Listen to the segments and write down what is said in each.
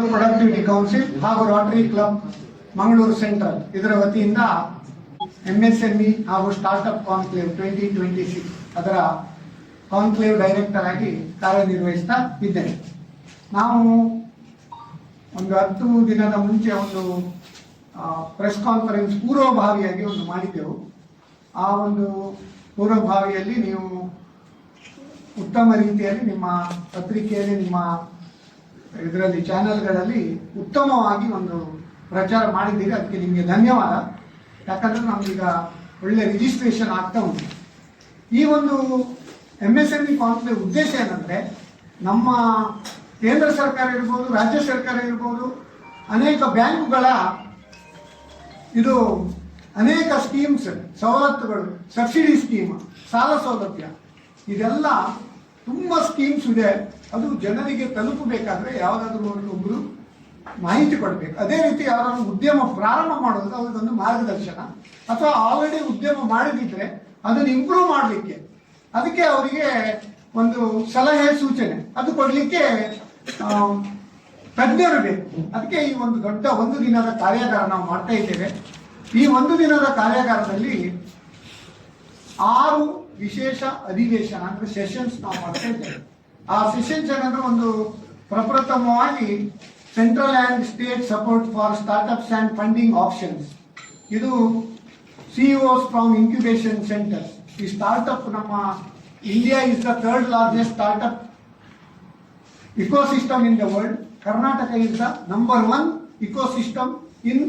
Productivity council ಹಾಗೂ Rotary club Mangaluru central ಇದರ ವತಿಯಿಂದ ಎಂಎಸ್ಎಂಇ ಹಾಗೂ ಸ್ಟಾರ್ಟ್ಅಪ್ ಕಾನ್ಕ್ಲೇವ್ 2026 ಅದರ ಕಾನ್ಕ್ಲೇವ್ ಡೈರೆಕ್ಟರ್ ಆಗಿ ಕಾರ್ಯನಿರ್ವಹಿಸ್ತಾ ಇದ್ದೇನೆ. ನಾವು ಒಂದು 10 ದಿನದ ಮುಂಚೆ ಒಂದು ಪ್ರೆಸ್ ಕಾನ್ಫರೆನ್ಸ್ ಪೂರ್ವಭಾವಿಯಾಗಿ ಒಂದು ಮಾಡಿದ್ದೆವು. ಆ ಒಂದು ಪೂರ್ವಭಾವಿಯಲ್ಲಿ ನೀವು ಉತ್ತಮ ರೀತಿಯಲ್ಲಿ ನಿಮ್ಮ ಪತ್ರಿಕೆಯಲ್ಲಿ ನಿಮ್ಮ ಇದರಲ್ಲಿ ಚಾನೆಲ್ಗಳಲ್ಲಿ ಉತ್ತಮವಾಗಿ ಒಂದು ಪ್ರಚಾರ ಮಾಡಿದ್ದೀರಿ. ಅದಕ್ಕೆ ನಿಮಗೆ ಧನ್ಯವಾದ. ಯಾಕಂದ್ರೆ ನಮಗೀಗ ಒಳ್ಳೆ ರಿಜಿಸ್ಟ್ರೇಷನ್ ಆಗ್ತಾ ಉಂಟು. ಈ ಒಂದು ಎಂಎಸ್ಎಂಇ ಕಾನ್ಕ್ಲೇವ್ ಉದ್ದೇಶ ಏನಂದ್ರೆ, ನಮ್ಮ ಕೇಂದ್ರ ಸರ್ಕಾರ ಇರ್ಬೋದು, ರಾಜ್ಯ ಸರ್ಕಾರ ಇರ್ಬೋದು, ಅನೇಕ ಬ್ಯಾಂಕುಗಳ ಇದು ಅನೇಕ ಸ್ಕೀಮ್ಸ್, ಸವಲತ್ತುಗಳು, ಸಬ್ಸಿಡಿ ಸ್ಕೀಮ್, ಸಾಲ ಸೌಲಭ್ಯ, ಇದೆಲ್ಲ ತುಂಬ ಸ್ಕೀಮ್ಸ್ ಇದೆ. ಅದು ಜನರಿಗೆ ತಲುಪಬೇಕಾದ್ರೆ ಯಾವುದಾದ್ರೂ ಒಬ್ಬರು ಮಾಹಿತಿ ಕೊಡಬೇಕು. ಅದೇ ರೀತಿ ಯಾರಾದ್ರೂ ಉದ್ಯಮ ಪ್ರಾರಂಭ ಮಾಡೋದು ಅವ್ರಿಗೊಂದು ಮಾರ್ಗದರ್ಶನ, ಅಥವಾ ಆಲ್ರೆಡಿ ಉದ್ಯಮ ಮಾಡಿದಿದ್ರೆ ಅದನ್ನು ಇಂಪ್ರೂವ್ ಮಾಡಲಿಕ್ಕೆ ಅದಕ್ಕೆ ಅವರಿಗೆ ಒಂದು ಸಲಹೆ ಸೂಚನೆ ಅದು ಕೊಡಲಿಕ್ಕೆ ತಜ್ಞರು ಬೇಕು. ಅದಕ್ಕೆ ಈ ಒಂದು ದೊಡ್ಡ 1 ದಿನದ ಕಾರ್ಯಾಗಾರ ನಾವು ಮಾಡ್ತಾ ಇದ್ದೇವೆ. ಈ 1 ದಿನದ ಕಾರ್ಯಾಗಾರದಲ್ಲಿ 6 ವಿಶೇಷ ಅಧಿವೇಶನ ಅಂದ್ರೆ ಸೆಷನ್ಸ್ ನಾವು ಮಾಡ್ತಾ ಇದ್ದೇವೆ. ಆ ಸೆಷನ್ಸ್ ಏನಂದ್ರೆ, ಒಂದು ಪ್ರಪ್ರಥಮವಾಗಿ central and state support for startups and funding options. ಇದು ಸಿಇಒಸ್ ಫ್ರಾಮ್ ಇನ್ಕ್ಯುಬೇಷನ್ ಸೆಂಟರ್ಸ್. ಈ ಸ್ಟಾರ್ಟ್ಅಪ್, ನಮ್ಮ India is the 3rd largest startup ecosystem in the world. Karnataka is the number 1 ecosystem in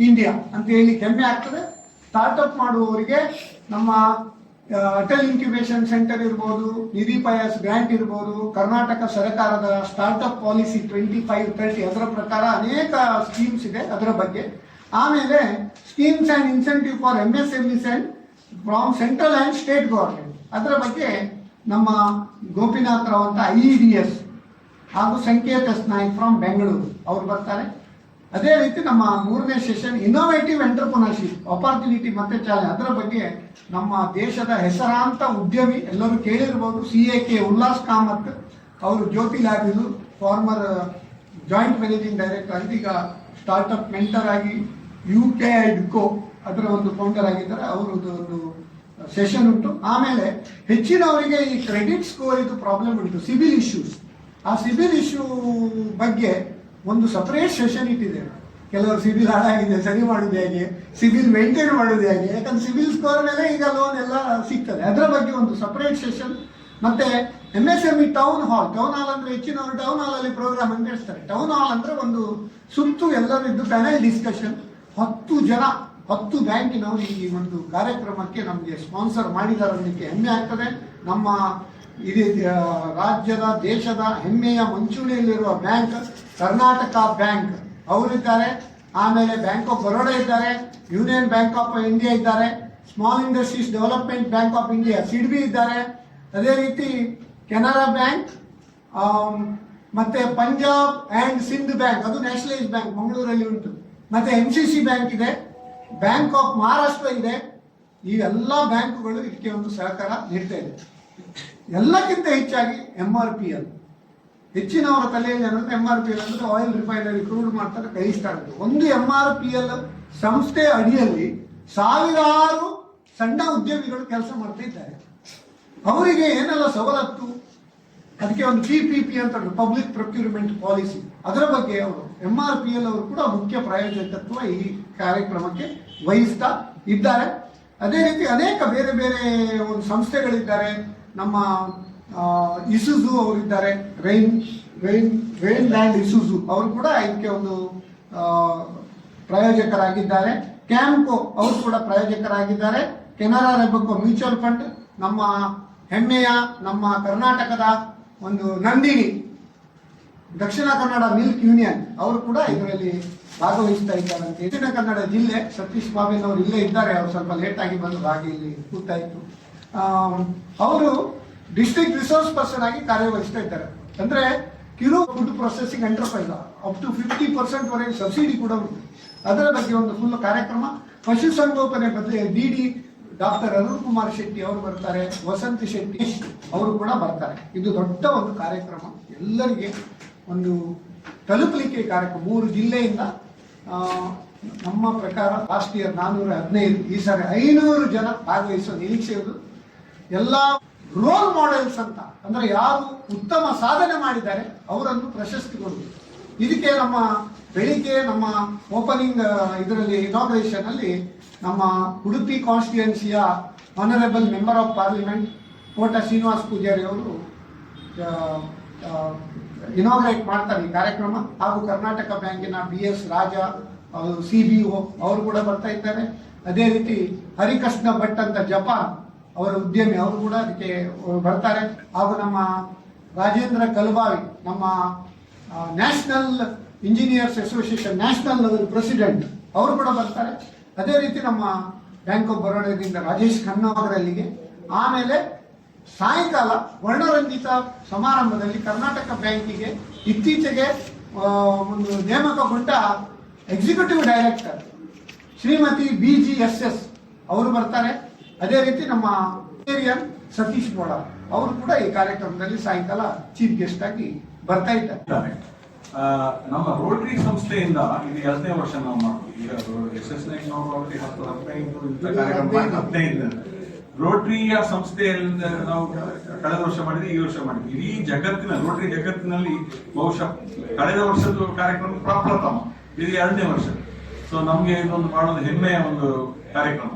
India ಅಂತ ಹೇಳಿ ಹೆಮ್ಮೆ ಆಗ್ತದೆ. ಸ್ಟಾರ್ಟ್ಅಪ್ ಮಾಡುವವರಿಗೆ ನಮ್ಮ Atal incubation centre ಇರ್ಬೋದು, ನಿಧಿ ಪಯಾಸ್ ಗ್ರಾಂಟ್ ಇರ್ಬೋದು, ಕರ್ನಾಟಕ ಸರ್ಕಾರದ ಸ್ಟಾರ್ಟ್ಅಪ್ ಪಾಲಿಸಿ 2530 ಅದರ ಪ್ರಕಾರ ಅನೇಕ ಸ್ಕೀಮ್ಸ್ ಇದೆ ಅದರ ಬಗ್ಗೆ. ಆಮೇಲೆ schemes and incentive for MSMEs and from central and state government ಅದರ ಬಗ್ಗೆ ನಮ್ಮ ಗೋಪಿನಾಥ್ ರಾವ್ ಅಂತ IEDS ಹಾಗೂ ಸಂಕೇತ್ ಎಸ್ ನಾಯ್ಕ್ ಫ್ರಾಮ್ ಬೆಂಗಳೂರು ಅವರು ಬರ್ತಾರೆ. ಅದೇ ರೀತಿ ನಮ್ಮ 3ನೇ ಸೆಷನ್ ಇನ್ನೋವೇಟಿವ್ ಎಂಟರ್ಪ್ರಿನರ್ಶಿಪ್ ಆಪರ್ಚುನಿಟಿ ಮತ್ತೆ ಚಾಲೆಂಜ್, ಅದರ ಬಗ್ಗೆ ನಮ್ಮ ದೇಶದ ಹೆಸರಾಂತ ಉದ್ಯಮಿ, ಎಲ್ಲರೂ ಕೇಳಿರ್ಬೋದು, CAK ಉಲ್ಲಾಸ್ ಕಾಮತ್ ಅವರು Jyothi lab former joint managing director ಆಗಿ ಈಗ ಸ್ಟಾರ್ಟ್ಅಪ್ ಮೆಂಟರ್ ಆಗಿ UK IDCO ಅದರ ಒಂದು ಫೌಂಡರ್ ಆಗಿದ್ದಾರೆ. ಅವರದ್ದು ಒಂದು ಸೆಷನ್ ಉಂಟು. ಆಮೇಲೆ ಹೆಚ್ಚಿನವರಿಗೆ ಈ ಕ್ರೆಡಿಟ್ ಸ್ಕೋರ್ ಇದು ಪ್ರಾಬ್ಲಮ್ ಉಂಟು, ಸಿಬಿಲ್ ಇಶ್ಯೂಸ್. ಆ ಸಿಬಿಲ್ ಇಶ್ಯೂ ಬಗ್ಗೆ ಒಂದು ಸಪರೇಟ್ ಸೆಷನ್ ಇಟ್ಟಿದ್ದೇವೆ. ಕೆಲವರು ಸಿಬಿಲ್ ಹಾಳಾಗಿದೆ, ಸರಿ ಮಾಡೋದು ಹೇಗೆ, ಸಿಬಿಲ್ ಮೇಂಟೈನ್ ಮಾಡೋದು ಹೇಗೆ, ಯಾಕಂದ್ರೆ ಸಿಬಿಲ್ ಸ್ಕೋರ್ ಮೇಲೆ ಈಗ ಲೋನ್ ಎಲ್ಲ ಸಿಗ್ತದೆ, ಅದರ ಬಗ್ಗೆ ಒಂದು ಸಪರೇಟ್ ಸೆಷನ್. ಮತ್ತೆ MSME ಟೌನ್ ಹಾಲ್ ಅಂದ್ರೆ ಹೆಚ್ಚಿನವರು ಟೌನ್ ಹಾಲ್ ಅಲ್ಲಿ ಪ್ರೋಗ್ರಾಮ್ ಅಂತ ಹೇಳ್ತಾರೆ. ಟೌನ್ ಹಾಲ್ ಅಂದ್ರೆ ಒಂದು ಸುತ್ತು ಎಲ್ಲರೂ ಇದ್ದು ಪ್ಯಾನೆಲ್ ಡಿಸ್ಕಷನ್. 10 ಬ್ಯಾಂಕಿನವರು ಈ ಒಂದು ಕಾರ್ಯಕ್ರಮಕ್ಕೆ ನಮಗೆ ಸ್ಪಾನ್ಸರ್ ಮಾಡಿದ್ದಾರೆ ಅನ್ನೋಕ್ಕೆ ಹೆಮ್ಮೆ ಆಗ್ತದೆ. ನಮ್ಮ ಇಡೀ ರಾಜ್ಯದ ದೇಶದ ಹೆಮ್ಮೆಯ ಮುಂಚೂಣಿಯಲ್ಲಿರುವ ಬ್ಯಾಂಕ್ ಕರ್ನಾಟಕ ಬ್ಯಾಂಕ್ ಅವರಿದ್ದಾರೆ. ಆಮೇಲೆ ಬ್ಯಾಂಕ್ ಆಫ್ ಬರೋಡಾ ಇದ್ದಾರೆ, ಯೂನಿಯನ್ ಬ್ಯಾಂಕ್ ಆಫ್ ಇಂಡಿಯಾ ಇದ್ದಾರೆ, small industries development bank of India SIDBI ಇದ್ದಾರೆ. ಅದೇ ರೀತಿ ಕೆನರಾ ಬ್ಯಾಂಕ್, ಮತ್ತೆ ಪಂಜಾಬ್ ಆ್ಯಂಡ್ ಸಿಂಧ್ ಬ್ಯಾಂಕ್, ಅದು ನ್ಯಾಷನಲೈಸ್ ಬ್ಯಾಂಕ್ ಮಂಗಳೂರಲ್ಲಿ ಉಂಟು. ಮತ್ತೆ MCC ಬ್ಯಾಂಕ್ ಇದೆ, ಬ್ಯಾಂಕ್ ಆಫ್ ಮಹಾರಾಷ್ಟ್ರ ಇದೆ. ಈ ಎಲ್ಲ ಬ್ಯಾಂಕುಗಳು ಇದಕ್ಕೆ ಒಂದು ಸಹಕಾರ ನೀಡ್ತಾ ಇದೆ. ಎಲ್ಲಕ್ಕಿಂತ ಹೆಚ್ಚಾಗಿ MRPL, ಹೆಚ್ಚಿನವರ ತಲೆಯಲ್ಲಿ ಏನಂದ್ರೆ MRPL ಅಂದ್ರೆ ಆಯಿಲ್ ರಿಫೈನರಿ ಕ್ರೂಡ್ ಮಾಡ್ತಾರೆ, ಕೈಸ್ತಾರೆ. ಒಂದು MRPL ಸಂಸ್ಥೆ ಅಡಿಯಲ್ಲಿ ಸಾವಿರಾರು ಸಣ್ಣ ಉದ್ಯಮಿಗಳು ಕೆಲಸ ಮಾಡ್ತಾ ಇದ್ದಾರೆ. ಅವರಿಗೆ ಏನೆಲ್ಲ ಸವಲತ್ತು, ಅದಕ್ಕೆ ಒಂದು PPP ಅಂತ ಪಬ್ಲಿಕ್ ಪ್ರೊಕ್ಯೂರ್ಮೆಂಟ್ ಪಾಲಿಸಿ, ಅದರ ಬಗ್ಗೆ ಅವರು MRPL ಅವರು ಕೂಡ ಮುಖ್ಯ ಪ್ರಾಯೋಜಕತ್ವ ಈ ಕಾರ್ಯಕ್ರಮಕ್ಕೆ ವಹಿಸ್ತಾ ಇದ್ದಾರೆ. ಅದೇ ರೀತಿ ಅನೇಕ ಬೇರೆ ಬೇರೆ ಒಂದು ಸಂಸ್ಥೆಗಳಿದ್ದಾರೆ. ನಮ್ಮ ಇಸುಜು ಅವರಿದ್ದಾರೆ, ರೈನ್ ಲ್ಯಾಂಡ್ ಇಸುಜು ಅವರು ಕೂಡ ಇದಕ್ಕೆ ಒಂದು ಪ್ರಾಯೋಜಕರಾಗಿದ್ದಾರೆ. ಕ್ಯಾಂಪ್ಕೋ ಅವರು ಕೂಡ ಪ್ರಾಯೋಜಕರಾಗಿದ್ದಾರೆ. ಕೆನರಾ ರೆಬಕೋ ಮ್ಯೂಚುವಲ್ ಫಂಡ್, ನಮ್ಮ ಹೆಮ್ಮೆಯ ನಮ್ಮ ಕರ್ನಾಟಕದ ಒಂದು ನಂದಿನಿ ದಕ್ಷಿಣ ಕನ್ನಡ ಮಿಲ್ಕ್ ಯೂನಿಯನ್ ಅವರು ಕೂಡ ಇದರಲ್ಲಿ ಭಾಗವಹಿಸ್ತಾ ಇದ್ದಾರೆ. ದಕ್ಷಿಣ ಕನ್ನಡ ಜಿಲ್ಲೆ ಸತೀಶ್ ಬಾಬಿನ್ ಅವರು ಇಲ್ಲೇ ಇದ್ದಾರೆ, ಅವರು ಸ್ವಲ್ಪ ಲೇಟ್ ಆಗಿ ಬಂದು ಹಾಗೆ ಇಲ್ಲಿ ಕೂತಾಯಿತು. ಅವರು ಡಿಸ್ಟ್ರಿಕ್ಟ್ ರಿಸೋರ್ಸ್ ಪರ್ಸನ್ ಆಗಿ ಕಾರ್ಯವಹಿಸ್ತಾ ಇದ್ದಾರೆ. ಅಂದ್ರೆ ಕಿರು food processing enterprise up to 50% ವರೆಗೆ ಸಬ್ಸಿಡಿ ಕೂಡ ಉಂಟು. ಅದರ ಬಗ್ಗೆ ಒಂದು ಫುಲ್ ಕಾರ್ಯಕ್ರಮ. ಪಶುಸಂಗೋಪನೆ ಬಗ್ಗೆ DD ಡಾಕ್ಟರ್ ಅರುಣ್ ಕುಮಾರ್ ಶೆಟ್ಟಿ ಅವರು ಬರ್ತಾರೆ, ವಸಂತ್ ಶೆಟ್ಟಿ ಅವರು ಕೂಡ ಬರ್ತಾರೆ. ಇದು ದೊಡ್ಡ ಒಂದು ಕಾರ್ಯಕ್ರಮ, ಎಲ್ಲರಿಗೆ ಒಂದು ತಲುಪಲಿಕ್ಕೆ ಕಾರ್ಯಕ್ರಮ 3 ಜಿಲ್ಲೆಯಿಂದ ನಮ್ಮ ಪ್ರಕಾರ ಲಾಸ್ಟ್ ಇಯರ್ 415, ಈ ಸಾರಿ 500 ಜನ ಭಾಗವಹಿಸುವ ನಿರೀಕ್ಷೆ ಇರುವುದು. ಎಲ್ಲ ರೋಲ್ ಮಾಡೆಲ್ಸ್ ಅಂತ ಅಂದ್ರೆ ಯಾರು ಉತ್ತಮ ಸಾಧನೆ ಮಾಡಿದ್ದಾರೆ ಅವರನ್ನು ಪ್ರಶಸ್ತಿ ಕೊಡುವುದು. ಇದಕ್ಕೆ ನಮ್ಮ ಬೆಳಿಗ್ಗೆ ನಮ್ಮ ಓಪನಿಂಗ್ ಇದರಲ್ಲಿ ಇನಾಗ್ರೇಷನ್ ಅಲ್ಲಿ ನಮ್ಮ ಉಡುಪಿ ಕಾನ್ಸ್ಟಿಟ್ಯೂನ್ಸಿಯ honourable member of parliament Kota Srinivas Poojari ಅವರು ಇನಾಗ್ರೇಟ್ ಮಾಡ್ತಾರೆ ಈ ಕಾರ್ಯಕ್ರಮ. ಹಾಗೂ ಕರ್ನಾಟಕ ಬ್ಯಾಂಕಿನ BS ರಾಜಾ, CBO ಅವರು ಕೂಡ ಬರ್ತಾ ಇದ್ದಾರೆ. ಅದೇ ರೀತಿ ಹರಿಕೃಷ್ಣ ಭಟ್ ಅಂತ ಜಪಾನ್ ಅವರ ಉದ್ಯಮಿ ಅವರು ಕೂಡ ಅದಕ್ಕೆ ಬರ್ತಾರೆ. ಹಾಗೂ ನಮ್ಮ ರಾಜೇಂದ್ರ ಕಲ್ಬಾವಿ ನಮ್ಮ national engineers association national level president ಅವರು ಕೂಡ ಬರ್ತಾರೆ. ಅದೇ ರೀತಿ ನಮ್ಮ ಬ್ಯಾಂಕ್ ಆಫ್ ಬರೋಡಾದಿಂದ ರಾಜೇಶ್ ಖನ್ನಾ ಅವರಲ್ಲಿಗೆ. ಆಮೇಲೆ ಸಾಯಂಕಾಲ ವರ್ಣರಂಜಿತ ಸಮಾರಂಭದಲ್ಲಿ ಕರ್ನಾಟಕ ಬ್ಯಾಂಕಿಗೆ ಇತ್ತೀಚೆಗೆ ಒಂದು ನೇಮಕಗೊಂಡ ಎಕ್ಸಿಕ್ಯೂಟಿವ್ ಡೈರೆಕ್ಟರ್ ಶ್ರೀಮತಿ BGSS ಅವರು ಬರ್ತಾರೆ. ಅದೇ ರೀತಿ ನಮ್ಮ ಸತೀಶ್ ಬೋಡ ಅವರು ಕೂಡ ಈ ಕಾರ್ಯಕ್ರಮದಲ್ಲಿ ಸಾಯಂಕಾಲ ಚೀಫ್ ಗೆಸ್ಟ್ ಆಗಿ ಬರ್ತಾ ಇದ್ದಾರೆ. ನಮ್ಮ ರೋಟರಿ ಸಂಸ್ಥೆಯಿಂದ ಇದು 2ನೇ ವರ್ಷ ನಾವು ಮಾಡ್ತೀವಿ. ಈಗ SS19 ರೋಟರಿಯ ಸಂಸ್ಥೆಯಿಂದ ನಾವು ಕಳೆದ ವರ್ಷ ಮಾಡಿದ್ವಿ, ಈ ವರ್ಷ ಮಾಡಿದ್ವಿ. ಇಡೀ ಜಗತ್ತಿನ ರೋಟರಿ ಜಗತ್ತಿನಲ್ಲಿ ಬಹುಶಃ ಕಳೆದ ವರ್ಷದ ಕಾರ್ಯಕ್ರಮ ಪ್ರಪ್ರಥಮ, ಇದು 2ನೇ ವರ್ಷ. ಸೊ ನಮ್ಗೆ ಇದೊಂದು ಬಹಳ ಹೆಮ್ಮೆಯ ಒಂದು ಕಾರ್ಯಕ್ರಮ.